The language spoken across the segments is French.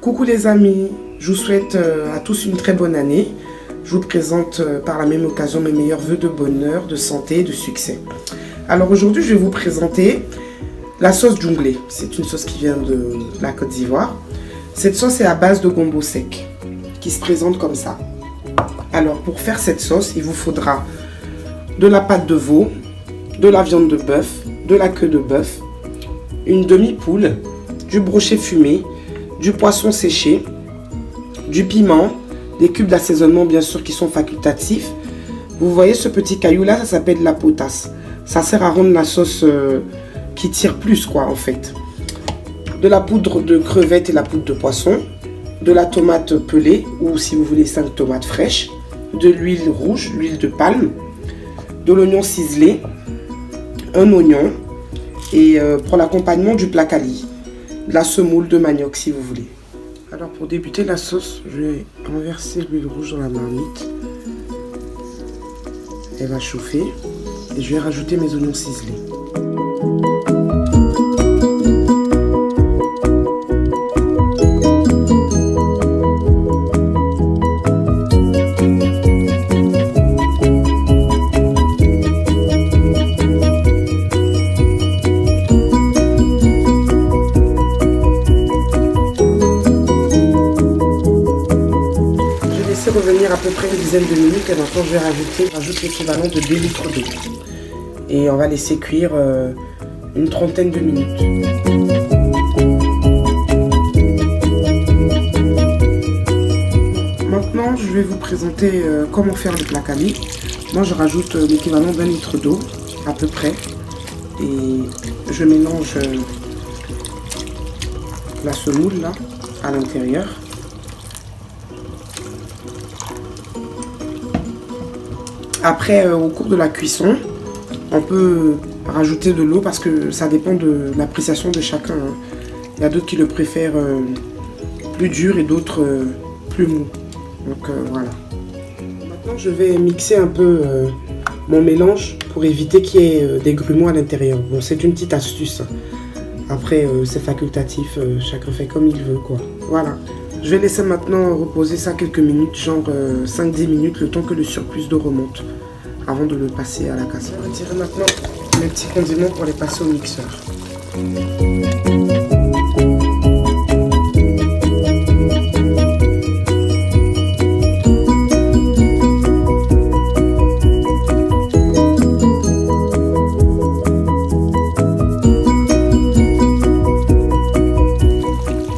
Coucou les amis, je vous souhaite à tous une très bonne année. Je vous présente par la même occasion mes meilleurs vœux de bonheur, de santé et de succès. Alors aujourd'hui, je vais vous présenter la sauce djunglé. C'est une sauce qui vient de la Côte d'Ivoire. Cette sauce est à base de gombo sec, qui se présente comme ça. Alors pour faire cette sauce, il vous faudra de la pâte de veau, de la viande de bœuf, de la queue de bœuf, une demi-poule, du brochet fumé, du poisson séché, du piment, des cubes d'assaisonnement bien sûr qui sont facultatifs. Vous voyez ce petit caillou là, ça s'appelle la potasse. Ça sert à rendre la sauce qui tire plus quoi en fait. De la poudre de crevettes et la poudre de poisson, de la tomate pelée ou si vous voulez 5 tomates fraîches, de l'huile rouge, l'huile de palme, de l'oignon ciselé, un oignon et pour l'accompagnement du placali, de la semoule de manioc si vous voulez. Alors pour débuter la sauce, je vais renverser l'huile rouge dans la marmite. Elle va chauffer et je vais rajouter mes oignons ciselés. Revenir à peu près une dizaine de minutes et maintenant je vais rajoute l'équivalent de 2 litres d'eau et on va laisser cuire une trentaine de minutes. Maintenant je vais vous présenter comment faire le placali. Moi je rajoute l'équivalent d'1 litre d'eau à peu près et je mélange la semoule là à l'intérieur. Après, au cours de la cuisson, on peut rajouter de l'eau parce que ça dépend de l'appréciation de chacun. Il y a d'autres qui le préfèrent plus dur et d'autres plus mou. Donc voilà. Maintenant, je vais mixer un peu mon mélange pour éviter qu'il y ait des grumeaux à l'intérieur. Bon, c'est une petite astuce. Après, c'est facultatif, chacun fait comme il veut, quoi. Voilà. Je vais laisser maintenant reposer ça quelques minutes, genre 5-10 minutes, le temps que le surplus d'eau remonte, avant de le passer à la casserole. Je vais retirer maintenant mes petits condiments pour les passer au mixeur.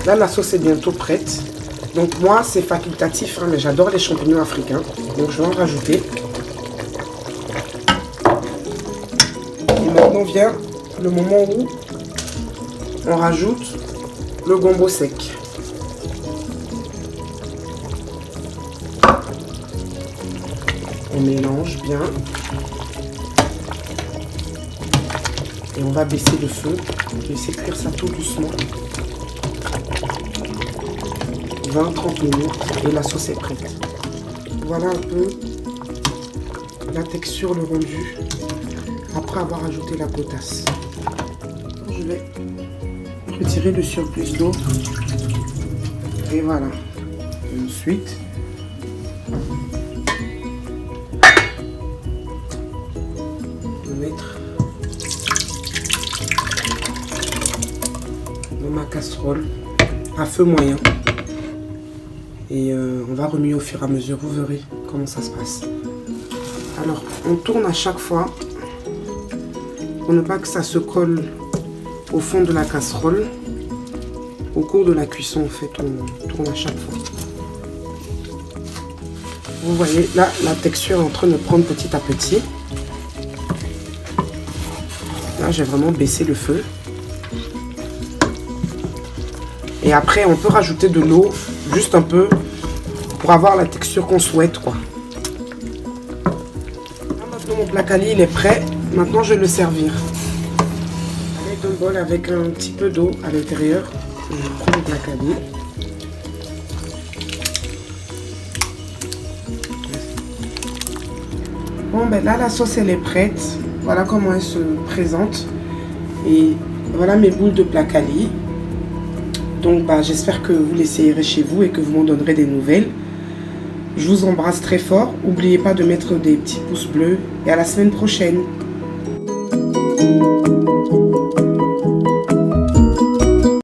Là, la sauce est bientôt prête. Donc moi, c'est facultatif, hein, mais j'adore les champignons africains. Donc je vais en rajouter. Et maintenant vient le moment où on rajoute le gombo sec. On mélange bien. Et on va baisser le feu. Je vais laisser cuire ça tout doucement. 20-30 minutes et la sauce est prête. Voilà un peu la texture, le rendu après avoir ajouté la potasse. Je vais retirer le surplus d'eau et voilà. Et ensuite je vais mettre dans ma casserole à feu moyen. Et on va remuer au fur et à mesure, vous verrez comment ça se passe. Alors, on tourne à chaque fois pour ne pas que ça se colle au fond de la casserole. Au cours de la cuisson, en fait, on tourne à chaque fois. Vous voyez, là, la texture est en train de prendre petit à petit. Là, j'ai vraiment baissé le feu. Et après, on peut rajouter de l'eau, juste un peu, pour avoir la texture qu'on souhaite, quoi. Là, maintenant, mon placali, il est prêt. Maintenant, je vais le servir. Avec un bol avec un petit peu d'eau à l'intérieur. Je prends le placali. Bon, ben là, la sauce, elle est prête. Voilà comment elle se présente. Et voilà mes boules de placali. Donc j'espère que vous l'essayerez chez vous et que vous m'en donnerez des nouvelles. Je vous embrasse très fort. N'oubliez pas de mettre des petits pouces bleus et à la semaine prochaine.